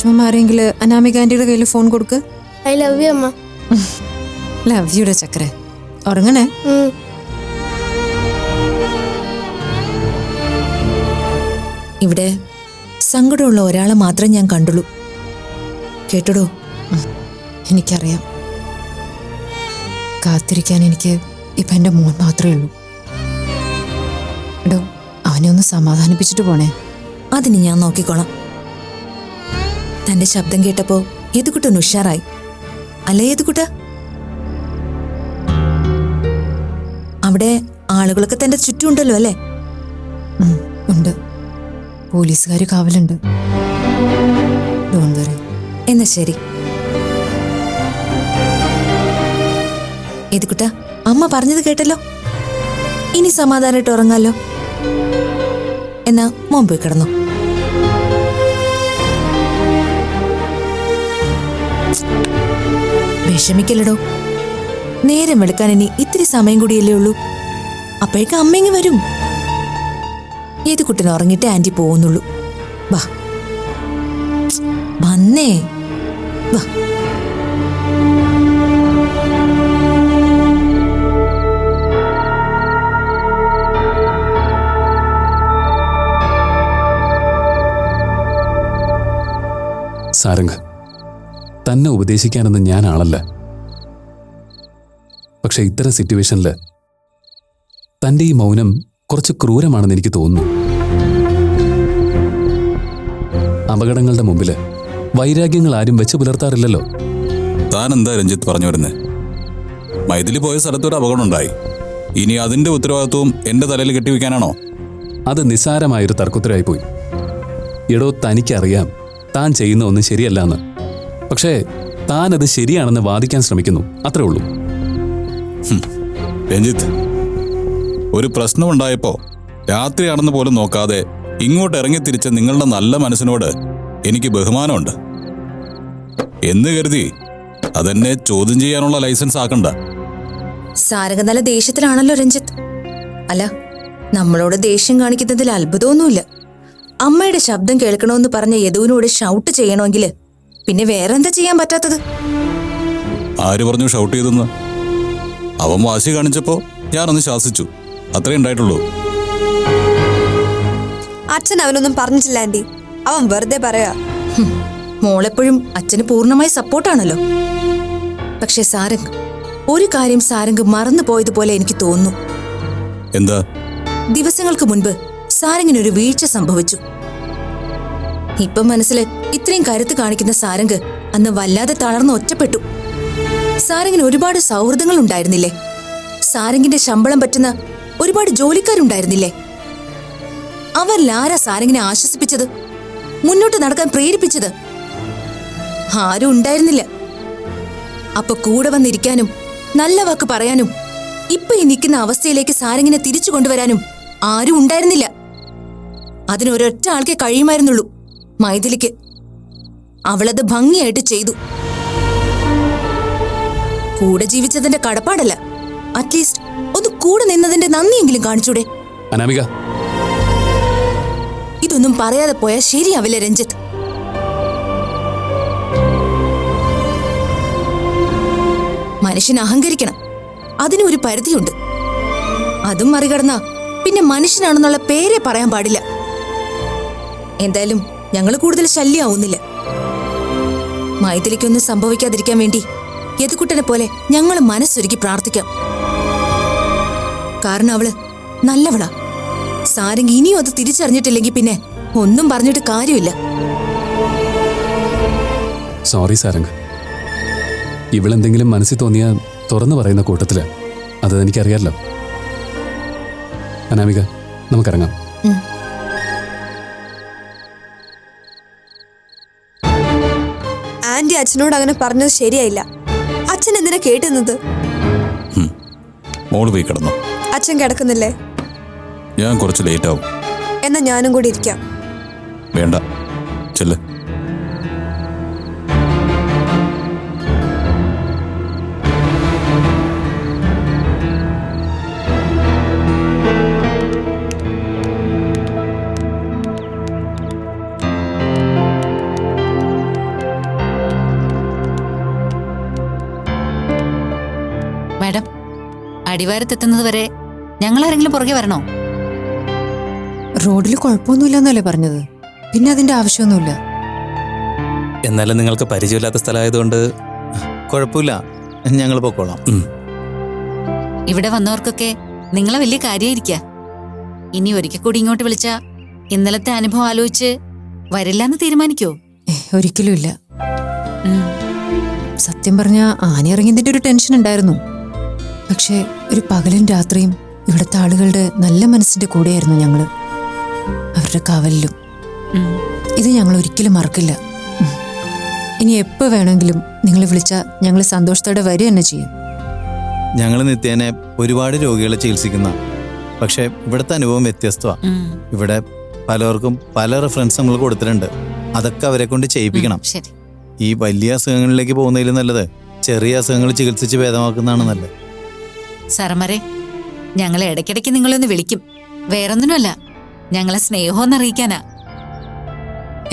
വിഷമം മാറിയെങ്കിൽ അനാമിക ആന്റിയുടെ കയ്യിൽ ഫോൺ കൊടുക്ക്. ഐ ലവ് യു അമ്മ. ലവ് യുടെ ചക്കരെ ഉറങ്ങണേ. ഇവിടെ സങ്കടമുള്ള ഒരാളെ മാത്രം ഞാൻ കണ്ടുള്ളൂ. കേട്ടടോ? എനിക്കറിയാം. കാത്തിരിക്കാൻ എനിക്ക് ഇപ്പൊ എന്റെ മോൻ മാത്രമേ ഉള്ളൂ. എടോ, അവനെ ഒന്ന് സമാധാനിപ്പിച്ചിട്ട് പോണേ. അതിന് ഞാൻ നോക്കിക്കോളാം. തന്റെ ശബ്ദം കേട്ടപ്പോ ഏതുകുട്ടൻ ഉഷാറായി അല്ലേ? ഏതുകുട്ട അവിടെ ആളുകളൊക്കെ തന്റെ ചുറ്റുമുണ്ടല്ലോ അല്ലേ? ഉണ്ട്. പോലീസുകാർ കാവലുണ്ട്. Don't worry. എന്നാ ശരി. ഏതുകുട്ട, അമ്മ പറഞ്ഞത് കേട്ടല്ലോ. ഇനി സമാധാനമായിട്ട് ഉറങ്ങാലോ. എന്നാ മോൻ പോയി കിടന്നു. വിഷമിക്കല്ലടോ. നേരം വെളുക്കാൻ ഇനി ഇത്തിരി സമയം കൂടിയല്ലേ ഉള്ളൂ. അപ്പോഴേക്കും അമ്മ വരും. ഏത് കുട്ടനെ ഉറങ്ങിയിട്ട് ആന്റി പോകുന്നുള്ളൂ. വാ വന്നേ വാ. സാരംഗ്, തന്നെ ഉപദേശിക്കാനൊന്നും ഞാൻ ആളല്ല. പക്ഷെ ഇത്തരം സിറ്റുവേഷനിൽ തൻ്റെ ഈ മൗനം കുറച്ച് ക്രൂരമാണെന്ന് എനിക്ക് തോന്നുന്നു. അപകടങ്ങളുടെ മുമ്പിൽ വൈരാഗ്യങ്ങൾ ആരും വെച്ച് പുലർത്താറില്ലല്ലോ. താൻ എന്താ രഞ്ജിത്ത് പറഞ്ഞു വരുന്നത്? മൈഥിലി പോയ സ്ഥലത്തൊരു അപകടമുണ്ടായി. ഇനി അതിന്റെ ഉത്തരവാദിത്വവും എന്റെ തലയിൽ കെട്ടിവെക്കാനാണോ? അത് നിസ്സാരമായൊരു തർക്കുത്തരായി പോയി. എടോ, തനിക്കറിയാം താൻ ചെയ്യുന്ന ഒന്നും ശരിയല്ല എന്ന്. പക്ഷേ താനത് ശരിയാണെന്ന് വാദിക്കാൻ ശ്രമിക്കുന്നു, അത്രേ ഉള്ളൂ. രഞ്ജിത്ത്, ഒരു പ്രശ്നമുണ്ടായപ്പോ രാത്രിയാണെന്ന് പോലും നോക്കാതെ ഇങ്ങോട്ട് ഇറങ്ങിത്തിരിച്ച നിങ്ങളുടെ നല്ല മനസ്സിനോട് എനിക്ക് ബഹുമാനമുണ്ട്. എന്ന് കരുതി അതെന്നെ ചോദ്യം ചെയ്യാനുള്ള ലൈസൻസ് ആക്കണ്ട. സാരംഗ് നല്ല ദേഷ്യത്തിലാണല്ലോ രഞ്ജിത്ത്. അല്ല, നമ്മളോട് ദേഷ്യം കാണിക്കുന്നതിൽ അത്ഭുതമൊന്നുമില്ല. അമ്മയുടെ ശബ്ദം കേൾക്കണമെന്ന് പറഞ്ഞ യദുവിനോട് ഷൗട്ട് ചെയ്യണമെങ്കിൽ പിന്നെ വേറെന്താ ചെയ്യാൻ പറ്റാത്തത്? ആര് പറഞ്ഞു ഷൗട്ട് ചെയ്തെന്ന്? അവൻ വാശി കാണിച്ചപ്പോ ഞാനൊന്ന് ശാസിച്ചു, അത്രേ ഉണ്ടായിട്ടുള്ളൂ. അച്ഛൻ അവനൊന്നും പറഞ്ഞിട്ടില്ല ആന്റി, അവൻ വെറുതെ പറയാ. മോളെപ്പോഴും അച്ഛന് പൂർണ്ണമായി സപ്പോർട്ടാണല്ലോ. പക്ഷെ സാരംഗ്, ഒരു കാര്യം സാരംഗ് മറന്നു പോയതുപോലെ എനിക്ക് തോന്നുന്നു. എന്താ? ദിവസങ്ങൾക്ക് മുൻപ് സാരംഗിനൊരു വീഴ്ച സംഭവിച്ചു. ഇപ്പം മനസ്സിൽ ഇത്രയും കരുത്ത് കാണിക്കുന്ന സാരംഗ് അന്ന് വല്ലാതെ തളർന്ന് ഒറ്റപ്പെട്ടു. സാരംഗിന് ഒരുപാട് സൗഹൃദങ്ങൾ ഉണ്ടായിരുന്നില്ലേ? സാരംഗിന്റെ ശമ്പളം പറ്റുന്ന ഒരുപാട് ജോലിക്കാരുണ്ടായിരുന്നില്ലേ? അവരിലാരാ സാരംഗിനെ ആശ്വസിപ്പിച്ചത്, മുന്നോട്ട് നടക്കാൻ പ്രേരിപ്പിച്ചത്? ആരും ഉണ്ടായിരുന്നില്ല. അപ്പൊ കൂടെ വന്നിരിക്കാനും നല്ല വാക്ക് പറയാനും ഇപ്പൊ ഈ നിൽക്കുന്ന അവസ്ഥയിലേക്ക് സാരംഗിനെ തിരിച്ചു കൊണ്ടുവരാനും ആരും ഉണ്ടായിരുന്നില്ല. അതിനൊരൊറ്റ ആൾക്കേ കഴിയുമായിരുന്നുള്ളൂ, മൈഥിലിക്ക്. അവളത് ഭംഗിയായിട്ട് ചെയ്തു. കൂടെ ജീവിച്ചതിന്റെ കടപ്പാടല്ല, അറ്റ്ലീസ്റ്റ് ഒന്ന് കൂടെ നിന്നതിന്റെ നന്ദിയെങ്കിലും കാണിച്ചൂടെ? അനാമിക, ഇതൊന്നും പറയാതെ പോയാൽ ശരിയാവില്ല രഞ്ജിത്ത്. മനുഷ്യൻ അഹങ്കരിക്കണം, അതിനൊരു പരിധിയുണ്ട്. അതും മറികടന്ന പിന്നെ മനുഷ്യനാണെന്നുള്ള പേരെ പറയാൻ പാടില്ല. എന്തായാലും ഞങ്ങൾ കൂടുതൽ ശല്യമാവുന്നില്ല. മൈഥിലിക്കൊന്നും സംഭവിക്കാതിരിക്കാൻ വേണ്ടി യദുക്കുട്ടനെ പോലെ ഞങ്ങൾ മനസ്സൊരുക്കി പ്രാർത്ഥിക്കാം. കാരണം അവള് നല്ലവളാ. സാരംഗ് ഇനിയും അത് തിരിച്ചറിഞ്ഞിട്ടില്ലെങ്കിൽ പിന്നെ ഒന്നും പറഞ്ഞിട്ട് കാര്യമില്ല. സോറി സാരംഗ്. ഇവളെന്തെങ്കിലും മനസ്സിൽ തോന്നിയാൽ തുറന്നു പറയുന്ന കൂട്ടത്തില്. അത് എനിക്കറിയാമല്ലോ. അനാമിക, നമുക്കിറങ്ങാം. ആന്റി അച്ഛനോട് അങ്ങനെ പറഞ്ഞത് ശരിയായില്ല. അച്ഛൻ എന്തിനാ കേട്ടുന്നത്? മോള് പോയി കിടന്നു. അച്ഛൻ കിടക്കുന്നില്ലേ? ഞാൻ കുറച്ച് ലേറ്റ് ആവും. എന്നാ ഞാനും കൂടി ഇരിക്കാം. വേണ്ട, ചെല്ല്. അടിവാരത്തെത്തുന്നത് വരെ ഞങ്ങൾ ആരെങ്കിലും പുറകെ വരണോ? റോഡിൽ കുഴപ്പമൊന്നുമില്ലെന്നല്ലേ പറഞ്ഞത്? പിന്നെ അതിന്റെ ആവശ്യമൊന്നുമില്ല. എന്നാലും നിങ്ങൾക്ക് പരിചയമില്ലാത്ത സ്ഥലമായതുകൊണ്ട് കുഴപ്പമില്ല, ഞങ്ങൾ പൊക്കോളാം. ഇവിടെ വന്നവർക്കൊക്കെ നിങ്ങളെ വലിയ കാര്യമായിരിക്ക. ഇനി ഒരിക്കൽ കൂടി ഇങ്ങോട്ട് വിളിച്ച ഇന്നലത്തെ അനുഭവം ആലോചിച്ച് വരില്ലെന്ന് തീരുമാനിക്കോ? ഒരിക്കലും ഇല്ല. ഉം. സത്യം പറഞ്ഞ ആന ഇറങ്ങിയതിന്റെ ഒരു ടെൻഷൻ ഉണ്ടായിരുന്നു. പക്ഷെ ഒരു പകലും രാത്രിയും ഇവിടുത്തെ ആളുകളുടെ നല്ല മനസ്സിന്റെ കൂടെയായിരുന്നു ഞങ്ങള്, അവരുടെ കാവലിലും. ഉം. ഇത് ഞങ്ങൾ ഒരിക്കലും മറക്കില്ല. ഇനി എപ്പോ വേണമെങ്കിലും നിങ്ങൾ വിളിച്ചാൽ ഞങ്ങൾ സന്തോഷത്തോടെ വരിക തന്നെ ചെയ്യും. ഞങ്ങൾ നിത്യേനെ ഒരുപാട് രോഗികളെ ചികിത്സിക്കുന്ന, പക്ഷെ ഇവിടുത്തെ അനുഭവം വ്യത്യസ്തമാണ്. ഉം. ഇവിടെ പലർക്കും പല റെഫറൻസ് നമ്മൾ കൊടുത്തിട്ടുണ്ട്. അതൊക്കെ അവരെ കൊണ്ട് ചെയ്യിപ്പിക്കണം. ശരി. ഈ വലിയ അസുഖങ്ങളിലേക്ക് പോകുന്നതിലും നല്ലത് ചെറിയ അസുഖങ്ങൾ ചികിത്സിച്ച് ഭേദമാക്കുന്നതാണ് നല്ലത്. സാറന്മാരെ, ഞങ്ങളെ ഇടയ്ക്കിടയ്ക്ക് നിങ്ങളൊന്ന് വിളിക്കും. വേറൊന്നിനുമല്ല, ഞങ്ങളെ സ്നേഹമെന്ന് അറിയിക്കാനാ.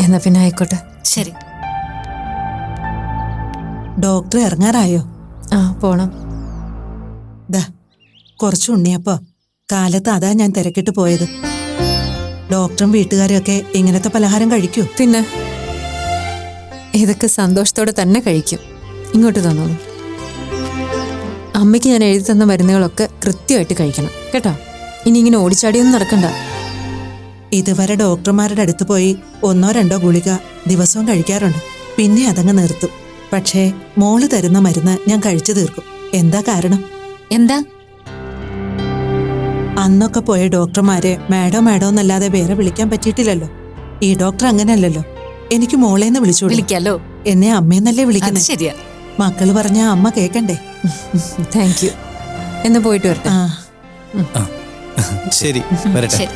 എന്നാ പിന്നെ ആയിക്കോട്ടെ. ശരി. ഡോക്ടർ ഇറങ്ങാറായോ? ആ, പോണം. ദാ കുറച്ച് ഉണ്ണിയപ്പോ കാലത്ത് അതാ ഞാൻ തിരക്കിട്ട് പോയത്. ഡോക്ടറും വീട്ടുകാരും ഒക്കെ ഇങ്ങനത്തെ പലഹാരം കഴിക്കൂ? പിന്നെ ഇതൊക്കെ സന്തോഷത്തോടെ തന്നെ കഴിക്കും. ഇങ്ങോട്ട് തന്നോളൂ. അമ്മയ്ക്ക് ഞാൻ എഴുതി തന്ന മരുന്നുകളൊക്കെ കൃത്യമായിട്ട് കഴിക്കണം കേട്ടോ. ഇനി ഇങ്ങനെ ഓടിച്ചാടിയൊന്നും നടക്കണ്ട. ഇതുവരെ ഡോക്ടർമാരുടെ അടുത്ത് പോയി 1-2 ഗുളിക ദിവസവും കഴിക്കാറുണ്ട്. പിന്നെ അതങ്ങ് നിർത്തും. പക്ഷേ മോള് തരുന്ന മരുന്ന് ഞാൻ കഴിച്ചു തീർക്കും. എന്താ കാരണം? എന്താ? അന്നൊക്കെ പോയ ഡോക്ടർമാരെ മാഡോ മാഡോ എന്നല്ലാതെ വേറെ വിളിക്കാൻ പറ്റിയിട്ടില്ലല്ലോ. ഈ ഡോക്ടർ അങ്ങനെയല്ലല്ലോ. എനിക്ക് മോളേന്ന് വിളിച്ചോളൂ. വിളിക്കാലോ. എന്നെ അമ്മയെന്നല്ലേ അത് വിളിക്കുന്നത്. ശരിയാ. മക്കള് പറഞ്ഞ അമ്മ കേക്കണ്ടേ? Thank you. എന്ന് പോയിട്ട് വരട്ടെ. ആ, ശരി, വരട്ടെ. ശരി.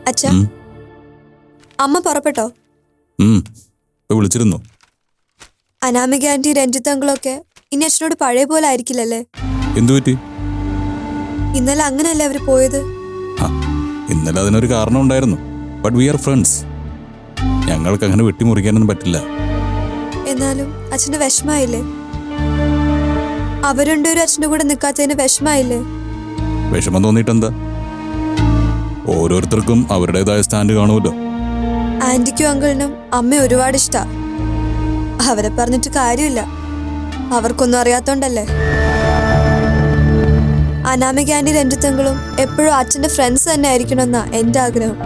അച്ഛാ, അമ്മ പുറപ്പെട്ടോ? ഇപ്പൊ വിളിച്ചിരുന്നു. അനാമിക ആന്റി, രഞ്ജിത്ത് അങ്കിളൊക്കെ ഇനി അച്ഛനോട് പഴയ പോലെ ആയിരിക്കില്ലല്ലേ? എന്തു പറ്റി? ഇന്നലെ അങ്ങനെയല്ലേ അവര് പോയത്? ഇന്നലെ അതിനൊരു കാരണം ഉണ്ടായിരുന്നു. But we are friends. ഞങ്ങൾക്ക് അങ്ങനെ വെട്ടിമുറിക്കാനൊന്നും പറ്റില്ല. എന്നാലും അച്ഛന് വിഷമായില്ലേ? അവരുണ്ടൊരു അച്ഛൻ്റെ കൂടെ നിൽക്കാത്തതിന് വിഷമായില്ലേ? വിഷമം തോന്നിയിട്ടെന്താ? ഓരോരുത്തർക്കും അവരുടേതായ സ്റ്റാൻഡ് കാണുമല്ലോ. ആന്റിക്കും അങ്കിളിനും അമ്മ ഒരുപാട് ഇഷ്ടാ. അവരെ പറഞ്ഞിട്ട് കാര്യമില്ല, അവർക്കൊന്നും അറിയാത്തോണ്ടല്ലേ. അനാമിക ആന്റി, രഞ്ജിത്ത് അങ്കിളും എപ്പോഴും അച്ഛന്റെ ഫ്രണ്ട്സ് തന്നെ ആയിരിക്കണമെന്നാ എന്റെ ആഗ്രഹം.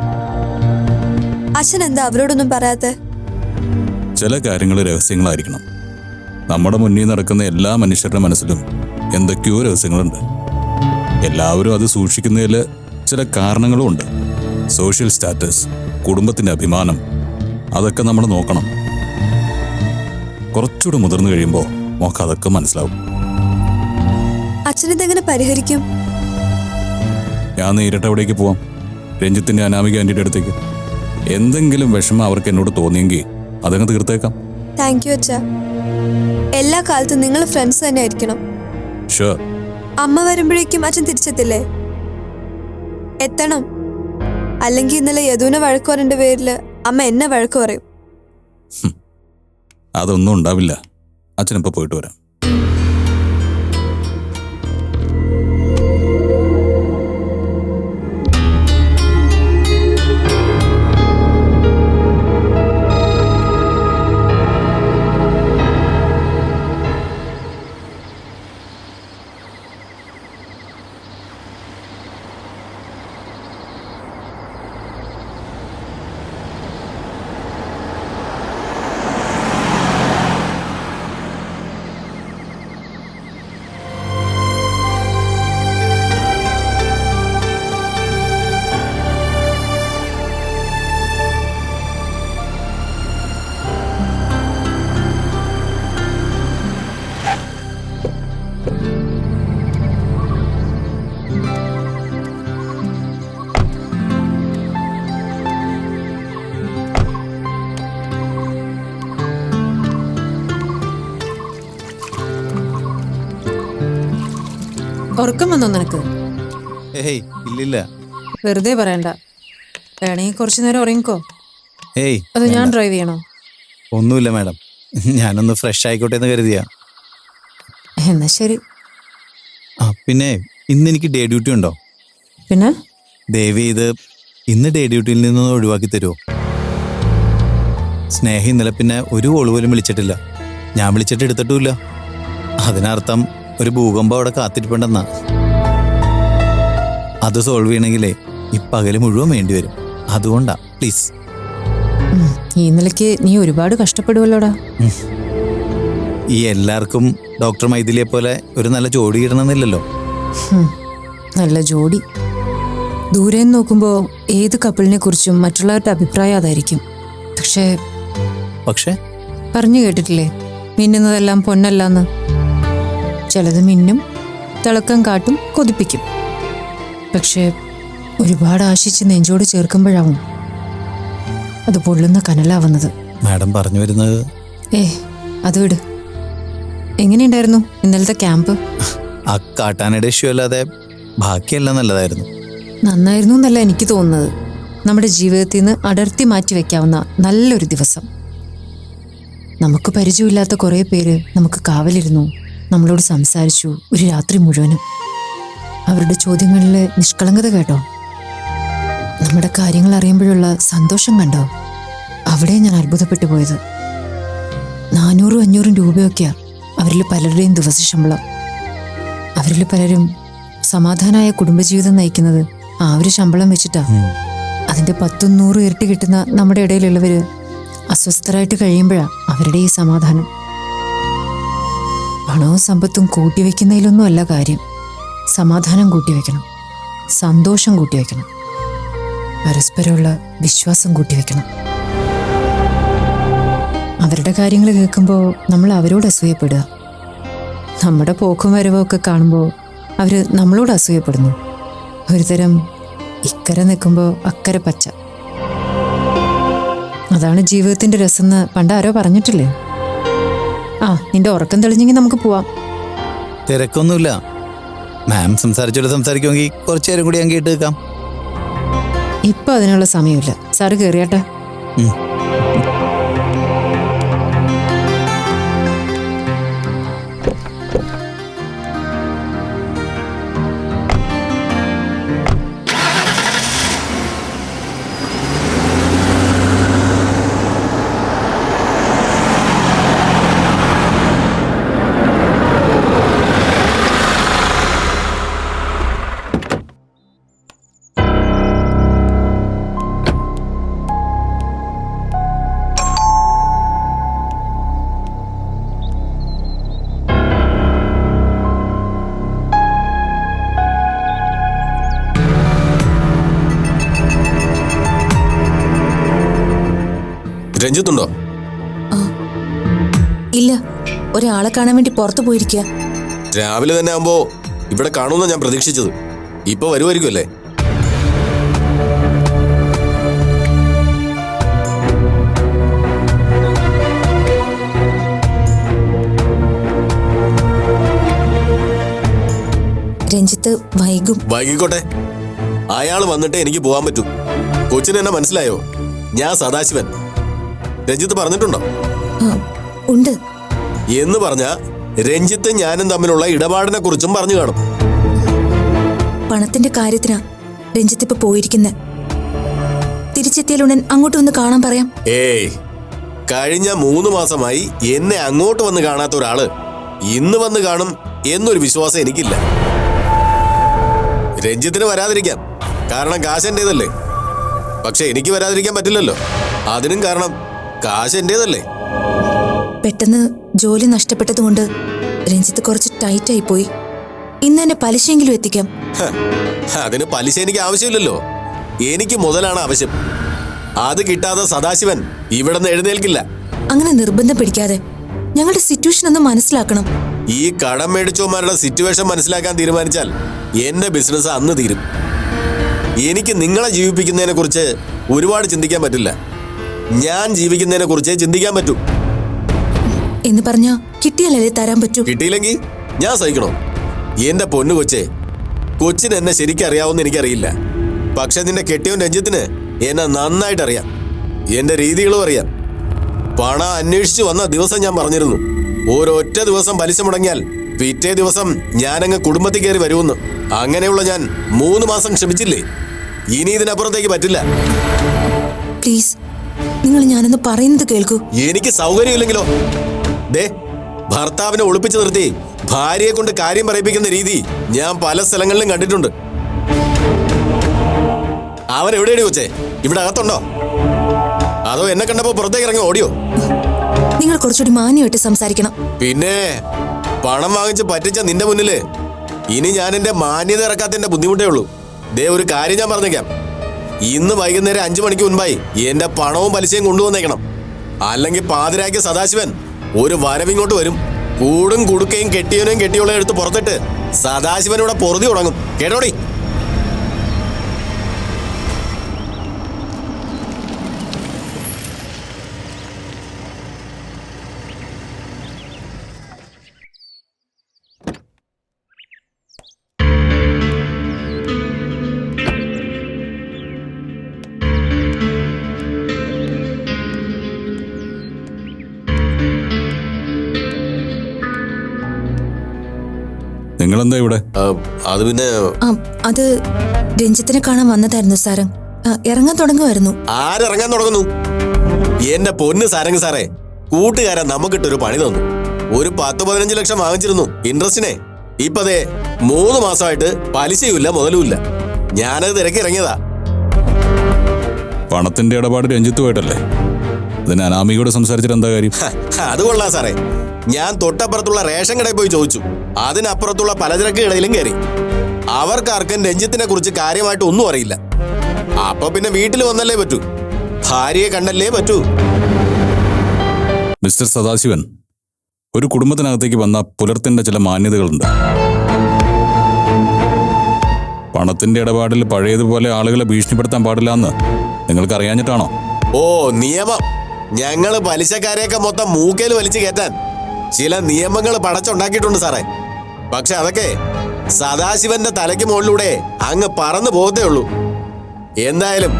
അച്ഛൻ എന്താ അവരോടൊന്നും പറയാത്തെ? ചില കാര്യങ്ങൾ രഹസ്യങ്ങളായിരിക്കണം. നമ്മുടെ മുന്നിൽ നടക്കുന്ന എല്ലാ മനുഷ്യരുടെ മനസ്സിലും എന്തൊക്കെയോ രഹസ്യങ്ങളുണ്ട്. എല്ലാവരും അത് സൂക്ഷിക്കുന്നതിൽ ചില കാരണങ്ങളും ഉണ്ട്. സോഷ്യൽ സ്റ്റാറ്റസ്, കുടുംബത്തിന്റെ അഭിമാനം, അതൊക്കെ നമ്മൾ നോക്കണം. കുറച്ചുകൂടെ മുതിർന്നു കഴിയുമ്പോൾ നമുക്ക് അതൊക്കെ മനസ്സിലാവും. അച്ഛനിതെങ്ങനെ പരിഹരിക്കും? ഞാൻ നേരിട്ട് അവിടേക്ക് പോവാം, രഞ്ജിത്തിന്റെ അനാമിക ആന്റിയുടെ അടുത്തേക്ക്. എന്തെങ്കിലും വിഷമം അവർക്ക് എന്നോട് തോന്നിയെങ്കിൽ അതങ്ങ് തീർത്തേക്കാം. താങ്ക് യു അച്ഛാ. എല്ലാ കാലത്തും നിങ്ങൾ ഫ്രണ്ട്സ് തന്നെ ആയിരിക്കണം. ഷുവർ. അമ്മ വരുമ്പോഴേക്കും അച്ഛൻ തിരിച്ചെത്തില്ലേ? എത്തണം. അല്ലെങ്കിൽ ഇന്നലെ യദുവിനെ വഴക്ക് പറയേണ്ട പേരില് അമ്മ എന്നെ വഴക്ക് പറയും. അതൊന്നും ഉണ്ടാവില്ല. അച്ഛനിപ്പോ പോയിട്ട് വരാം. ഉറക്കം വന്നോ നിനക്ക്? ഏയ് ഇല്ലില്ല. വെറുതെ പറയണ്ട. വേണമെങ്കിൽ കുറച്ചു നേരം ഉറങ്ങിക്കോ. ഏയ് അത് ഞാൻ വേണ്ട. ഡ്രൈവ് ചെയ്യണോ? ഒന്നുമില്ല മാഡം, ഞാനൊന്ന് ഫ്രഷ് ആയിക്കോട്ടെ എന്ന് കരുതിയാ. എന്നാ ശരി. ആ പിന്നെ ഇന്ന് എനിക്ക് ഡേ ഡ്യൂട്ടി ഉണ്ടോ? പിന്നെ ദേവി ഇത് ഇന്ന് ഡേ ഡ്യൂട്ടിയിൽ നിന്നൊന്ന് ഒഴിവാക്കി തരുമോ? സ്നേഹ ഇന്നലെ പിന്നെ ഒരു കോള് പോലും വിളിച്ചിട്ടില്ല. ഞാൻ വിളിച്ചിട്ട് എടുത്തിട്ടുമില്ല. അതിനർത്ഥം ഒരു ഭൂകമ്പം അവിടെ കാത്തിരിപ്പുണ്ടെന്നാ. അത് സോൾവ് ചെയ്യണമെങ്കിലേ ഈ പകല് മുഴുവൻ വേണ്ടി വരും. അതുകൊണ്ടാ പ്ലീസ്. ഈ നിലയ്ക്ക് നീ ഒരുപാട് കഷ്ടപ്പെടുവല്ലോടാ. ഈ എല്ലാവർക്കും ഡോക്ടർ മൈഥിലിയെ പോലെ ഒരു നല്ല ജോഡി കിട്ടണമെന്നില്ലല്ലോ. നല്ല ജോഡി. ദൂരെ നിന്ന് നോക്കുമ്പോൾ ഏത് കപ്പിളിനെ കുറിച്ചും മറ്റുള്ളവരുടെ അഭിപ്രായം അതായിരിക്കും. പക്ഷേ പറഞ്ഞു കേട്ടിട്ടില്ലേ, മിന്നുന്നതെല്ലാം പൊന്നല്ലാന്ന്. ചിലത് മിന്നും, തിളക്കം കാട്ടും, കൊതിപ്പിക്കും. പക്ഷേ ഒരുപാട് ആശിച്ച് നെഞ്ചോട് ചേർക്കുമ്പോഴാവും അത് പൊള്ളുന്ന കനലാവുന്നത്. മാഡം പറഞ്ഞു വരുന്നത്? അത് വിട്. എങ്ങനെയുണ്ടായിരുന്നു ഇന്നലത്തെ ക്യാമ്പ്? ആ കാട്ടാനയുടെ ഇഷ്യൂ അല്ലാതെ ബാക്കിയെല്ലാം നല്ലതായിരുന്നു. നന്നായിരുന്നു എന്നല്ല എനിക്ക് തോന്നുന്നത്. നമ്മുടെ ജീവിതത്തിൽ നിന്ന് അടർത്തി മാറ്റി വെക്കാവുന്ന നല്ലൊരു ദിവസം. നമുക്ക് പരിചയമില്ലാത്ത കുറേ പേര് നമുക്ക് കാവലിരുന്നു, നമ്മളോട് സംസാരിച്ചു ഒരു രാത്രി മുഴുവനും. അവരുടെ ചോദ്യങ്ങളിലെ നിഷ്കളങ്കത കേട്ടോ, നമ്മുടെ കാര്യങ്ങൾ അറിയുമ്പോഴുള്ള സന്തോഷം കണ്ടോ? അവിടെ ഞാൻ അത്ഭുതപ്പെട്ടു പോയത്. 400-500 രൂപയൊക്കെയാ അവരിൽ പലരുടെയും ദിവസ ശമ്പളം. അവരിൽ പലരും സമാധാനമായ കുടുംബജീവിതം നയിക്കുന്നത് ആ ഒരു ശമ്പളം വെച്ചിട്ടാ. അതിന്റെ 10-100 ഇരട്ടി കിട്ടുന്ന നമ്മുടെ ഇടയിലുള്ളവര് അസ്വസ്ഥരായിട്ട് കഴിയുമ്പോഴാ അവരുടെ ഈ സമാധാനം. പണവും സമ്പത്തും കൂട്ടിവെക്കുന്നതിലൊന്നും അല്ല കാര്യം. സമാധാനം കൂട്ടിവെക്കണം, സന്തോഷം കൂട്ടിവെക്കണം, പരസ്പരമുള്ള വിശ്വാസം കൂട്ടിവെക്കണം. അവരുടെ കാര്യങ്ങൾ കേൾക്കുമ്പോൾ നമ്മൾ അവരോട് അസൂയപ്പെടുക. നമ്മുടെ പോക്കും വരവും ഒക്കെ കാണുമ്പോൾ അവര് നമ്മളോട് അസൂയപ്പെടുന്നു. ഒരുതരം ഇക്കരെ നിൽക്കുമ്പോൾ അക്കരെ പച്ച. അതാണ് ജീവിതത്തിന്റെ രസമെന്ന് പണ്ട് ആരോ പറഞ്ഞിട്ടില്ലേ? നിന്റെ ഉറക്കം തെളിഞ്ഞെങ്കിൽ നമുക്ക് പോവാം. തിരക്കൊന്നുമില്ല. മാം സംസാരിക്കുമെങ്കിൽ കുറച്ചു നേരം കൂടി ഞാൻ കേട്ട് വെക്കാം. ഇപ്പൊ അതിനുള്ള സമയമില്ല. സാറ് കയറിയാട്ടെ. രഞ്ജിത്തുണ്ടോ? ഇല്ല, ഒരാളെ കാണാൻ വേണ്ടി പുറത്തു പോയിരിക്കുക. രാവിലെ തന്നെ ആവുമ്പോ ഇവിടെ കാണുമെന്നാ ഞാൻ പ്രതീക്ഷിച്ചത്. ഇപ്പൊ വരുമായിരിക്കും അല്ലേ? രഞ്ജിത്ത് വൈകിക്കോട്ടെ. അയാൾ വന്നിട്ടേ എനിക്ക് പോകാൻ പറ്റൂ. കൊച്ചിന് എന്നെ മനസ്സിലായോ? ഞാൻ സദാശിവൻ. രഞ്ജിത്ത് പറഞ്ഞിട്ടുണ്ടോ? ഉണ്ട് എന്ന് പറഞ്ഞ രഞ്ജിത്ത് ഞാനും തമ്മിലുള്ള ഇടപാടിനെ കുറിച്ചും പറഞ്ഞു കാണും. പണത്തിന്റെ കാര്യത്തിനാ രഞ്ജിത്ത് ഇപ്പൊ പോയിരിക്കുന്നത്. തിരിച്ചെത്തിയാലുടൻ അങ്ങോട്ട് വന്ന് കാണാൻ പറയാം. കഴിഞ്ഞ 3 മാസമായി എന്നെ അങ്ങോട്ട് വന്ന് കാണാത്ത ഒരാള് ഇന്ന് വന്ന് കാണും എന്നൊരു വിശ്വാസം എനിക്കില്ല. രഞ്ജിത്തിന് വരാതിരിക്കാം, കാരണം കാശ് എന്റേതല്ലേ. പക്ഷെ എനിക്ക് വരാതിരിക്കാൻ പറ്റില്ലല്ലോ. അതിനും കാരണം കാശ് എന്റേതല്ലേ. പെട്ടെന്ന് ജോലി നഷ്ടപ്പെട്ടതുകൊണ്ട് രഞ്ജിത്ത് കുറച്ച് ടൈറ്റായി പോയി. ഇന്ന് തന്നെ പലിശയെങ്കിലും എത്തിക്കാം. അതിന് പലിശ എനിക്ക് ആവശ്യമില്ലല്ലോ. എനിക്ക് മുതലാണ് ആവശ്യം. അത് കിട്ടാതെ സദാശിവൻ ഇവിടെ നിന്ന് എഴുന്നേൽക്കില്ല. അങ്ങനെ നിർബന്ധം പിടിക്കാതെ ഞങ്ങളുടെ സിറ്റുവേഷൻ ഒന്ന് മനസ്സിലാക്കണം. ഈ കടം മേടിച്ചോമാരുടെ സിറ്റുവേഷൻ മനസ്സിലാക്കാൻ തീരുമാനിച്ചാൽ എന്റെ ബിസിനസ് അന്ന് തീരും. എനിക്ക് നിങ്ങളെ ജീവിപ്പിക്കുന്നതിനെ കുറിച്ച് ഒരുപാട് ചിന്തിക്കാൻ പറ്റില്ല. ഞാൻ ജീവിക്കുന്നതിനെ കുറിച്ച് ചിന്തിക്കാൻ പറ്റൂ. എന്ന് പറഞ്ഞാ കിട്ടിയാലല്ലേ തരാൻ പറ്റൂ. കിട്ടിയില്ലെങ്കിൽ ഞാൻ സഹിക്കണോ? എന്റെ പൊന്നു കൊച്ചേ, കൊച്ചിന് എന്നെ ശരിക്കും അറിയാവുന്ന എനിക്കറിയില്ല. പക്ഷെ നിന്റെ കെട്ടിയവൻ രഞ്ജിത്തിന് എന്നെ നന്നായിട്ട് അറിയാം. എന്റെ രീതികളും അറിയാം. പണം അന്വേഷിച്ചു വന്ന ദിവസം ഞാൻ പറഞ്ഞിരുന്നു, ഒരൊറ്റ ദിവസം പലിശ മുടങ്ങിയാൽ പിറ്റേ ദിവസം ഞാനങ്ങ് കുടുംബത്തിൽ കയറി വരുമെന്ന്. അങ്ങനെയുള്ള ഞാൻ 3 മാസം ക്ഷമിച്ചില്ലേ? ഇനി ഇതിനപ്പുറത്തേക്ക് പറ്റില്ല. പ്ലീസ്, നിങ്ങൾ ഞാനൊന്ന് പറയുന്നത് കേൾക്കൂ. എനിക്ക് സൗകര്യമില്ലെങ്കിലോ? ദേ, ഭർത്താവിനെ ഒളിപ്പിച്ചു നിർത്തി ഭാര്യയെ കൊണ്ട് കാര്യം പറയിപ്പിക്കുന്ന രീതി ഞാൻ പല സ്ഥലങ്ങളിലും കണ്ടിട്ടുണ്ട്. അവൻ എവിടെയാണ് കൊച്ചേ? ഇവിടെ അകത്തുണ്ടോ? അതോ എന്നെ കണ്ടപ്പോ പുറത്തേക്ക് ഇറങ്ങി ഓടിയോ? നിങ്ങൾ കുറച്ചുകൂടി മാന്യമായിട്ട് സംസാരിക്കണം. പിന്നെ പണം വാങ്ങിച്ച് പറ്റിച്ച നിന്റെ മുന്നില് ഇനി ഞാൻ എന്റെ മാന്യത ഇറക്കാത്തതിന്റെ ബുദ്ധിമുട്ടേ ഉള്ളൂ. ദേ, ഒരു കാര്യം ഞാൻ പറഞ്ഞേക്കാം. ഇന്ന് വൈകുന്നേരം 5 മണിക്ക് മുൻപായി എന്റെ പണവും പലിശയും കൊണ്ടുവന്നേക്കണം. അല്ലെങ്കിൽ പാതിരായ്ക്ക് സദാശിവൻ ഒരു വരവിങ്ങോട്ട് വരും. കൂടും കുടുക്കയും കെട്ടിയവനെയും കെട്ടിയോളെയും എടുത്ത് പുറത്തിട്ട് സദാശിവനൂടെ പൊറുതി തുടങ്ങും. കേട്ടോടി? നിങ്ങളെന്താ ഇവിടെ? അത് പിന്നെ അത് രഞ്ജിത്തിനെ കാണാൻ വന്നതായിരുന്നു സാറേ. ഇറങ്ങാൻ തുടങ്ങുമായിരുന്നു. ആരിറങ്ങാൻ തുടങ്ങുന്നു? എന്റെ പൊന്ന് സാരംഗ് സാറേ, കൂട്ടുകാരൻ നമുക്കിട്ടൊരു പണി തന്നു. ഒരു 10-15 ലക്ഷം വാങ്ങിച്ചിരുന്നു ഇൻട്രസ്റ്റിനെ. ഇപ്പതേ 3 മാസമായിട്ട് പലിശയുമില്ല മുതലുമില്ല. ഞാനത് തിരക്കി ഇറങ്ങിയതാ. പണത്തിന്റെ ഇടപാട് രഞ്ജിത്തുമായിട്ടല്ലേ? അതിന് അനാമികയോട് സംസാരിച്ചിട്ട് എന്താ കാര്യം? അത് കൊള്ളാം സാറേ. ഞാൻ തൊട്ടപ്പുറത്തുള്ള റേഷൻ കടയിൽ പോയി ചോദിച്ചു. അതിനപ്പുറത്തുള്ള പലചരക്ക് കടയിലും കയറി. അവർക്കാർക്കും രഞ്ജിത്തിനെ കുറിച്ച് കാര്യമായിട്ട് ഒന്നും അറിയില്ല. അപ്പൊ പിന്നെ വീട്ടിൽ വന്നല്ലേ പറ്റൂ, ഭാര്യയെ കണ്ടല്ലേ പറ്റൂ. മിസ്റ്റർ സദാശിവൻ, ഒരു കുടുംബത്തിനകത്തേക്ക് വന്ന പുലർത്തേണ്ട ചില മാന്യതകളുണ്ട്. പണത്തിന്റെ ഇടപാടിൽ പഴയതുപോലെ ആളുകളെ ഭീഷണിപ്പെടുത്താൻ പാടില്ല എന്ന് നിങ്ങൾക്ക് അറിയാഞ്ഞിട്ടാണോ? ഓ, നിയമം. ഞങ്ങള് പലിശക്കാരെയൊക്കെ മൊത്തം മൂക്കേൽ വലിച്ചു കയറ്റാൻ ചില നിയമങ്ങൾ പടച്ചുണ്ടാക്കിയിട്ടുണ്ട് സാറേ. പക്ഷെ അതൊക്കെ സദാശിവന്റെ തലയ്ക്ക് മുകളിലൂടെ അങ്ങ് പറന്നു പോകത്തേ ഉള്ളൂ. എന്തായാലും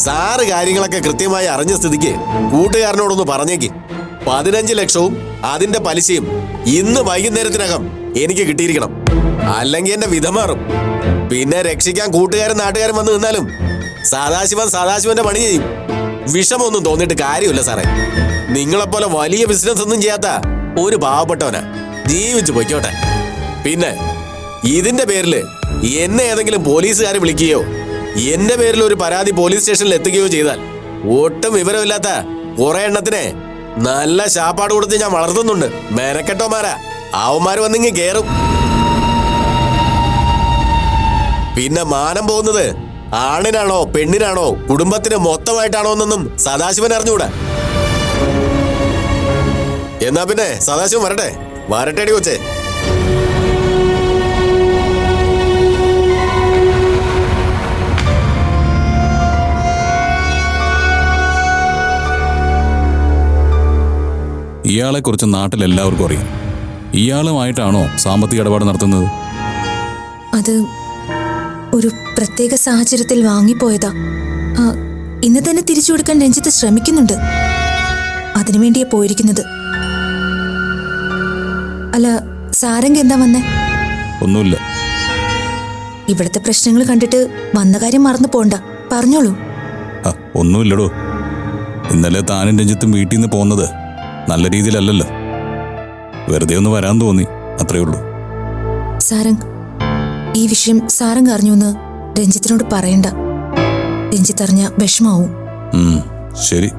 സാറ് കാര്യങ്ങളൊക്കെ കൃത്യമായി അറിഞ്ഞ സ്ഥിതിക്ക് കൂട്ടുകാരനോടൊന്ന് പറഞ്ഞേക്ക്. 15 ലക്ഷവും അതിന്റെ പലിശയും ഇന്ന് വൈകുന്നേരത്തിനകം എനിക്ക് കിട്ടിയിരിക്കണം. അല്ലെങ്കിൽ എന്റെ വിധം മാറും. പിന്നെ രക്ഷിക്കാൻ കൂട്ടുകാരും നാട്ടുകാരും വന്ന് നിന്നാലും സദാശിവന്റെ പണി ചെയ്യും. വിഷമൊന്നും തോന്നിയിട്ട് കാര്യമില്ല സാറേ. നിങ്ങളെപ്പോലെ വലിയ ബിസിനസ് ഒന്നും ചെയ്യാത്ത ഒരു പാവപ്പെട്ടവനാ. ജീവിച്ചു പൊയ്ക്കോട്ടെ. പിന്നെ ഇതിന്റെ പേരില് എന്നെ ഏതെങ്കിലും പോലീസുകാർ വിളിക്കുകയോ എന്റെ പേരിൽ ഒരു പരാതി പോലീസ് സ്റ്റേഷനിൽ എത്തുകയോ ചെയ്താൽ ഒട്ടും വിവരമില്ലാത്ത കുറെ എണ്ണത്തിനെ നല്ല ശാപ്പാട് കൊടുത്ത് ഞാൻ വളർത്തുന്നുണ്ട്. മെനക്കെട്ടോമാരാ. അവന്മാര് വന്നിങ്ങ് കേറും. പിന്നെ മാനം പോകുന്നത് ആണിനാണോ പെണ്ണിനാണോ കുടുംബത്തിന് മൊത്തമായിട്ടാണോ എന്നൊന്നും സദാശിവൻ അറിഞ്ഞുകൂടാ. എന്നാ പിന്നെ സദാശിവൻ വരട്ടേടി കൊച്ചേ. ഇയാളെക്കുറിച്ച് നാട്ടിലെല്ലാവർക്കും അറിയാം. ഇയാളുമായിട്ടാണോ സാമ്പത്തിക ഇടപാട് നടത്തുന്നത്? അത് ഒരു പ്രത്യേക സാഹചര്യത്തിൽ വാങ്ങിപ്പോയതാ. ഇന്ന് തന്നെ തിരിച്ചു കൊടുക്കാൻ രഞ്ജിത്ത് ശ്രമിക്കുന്നുണ്ട്. അതിനുവേണ്ടിയാ പോയിരിക്കുന്നത്. അല്ല, സാരംഗ് എന്താ വന്നേ? ഒന്നുമില്ല. ഇവിടുത്തെ പ്രശ്നങ്ങൾ കണ്ടിട്ട് വന്ന കാര്യം മറന്നു പോണ്ട. പറഞ്ഞോളൂ. ഒന്നുമില്ലടോ. ഇന്നലെ താനും രഞ്ജിത്തും വീട്ടിൽ നിന്ന് പോകുന്നത് നല്ല രീതിയിലല്ലല്ലോ. വെറുതെ ഒന്ന് വരാൻ തോന്നി, അത്രേ ഉള്ളൂ. സാരംഗ്, ഈ വിഷയം സാരംഗ് അറിഞ്ഞു എന്ന് രഞ്ജിത്തിനോട് പറയണ്ട. രഞ്ജിത്ത് അറിഞ്ഞ വിഷമാവും. ശരി.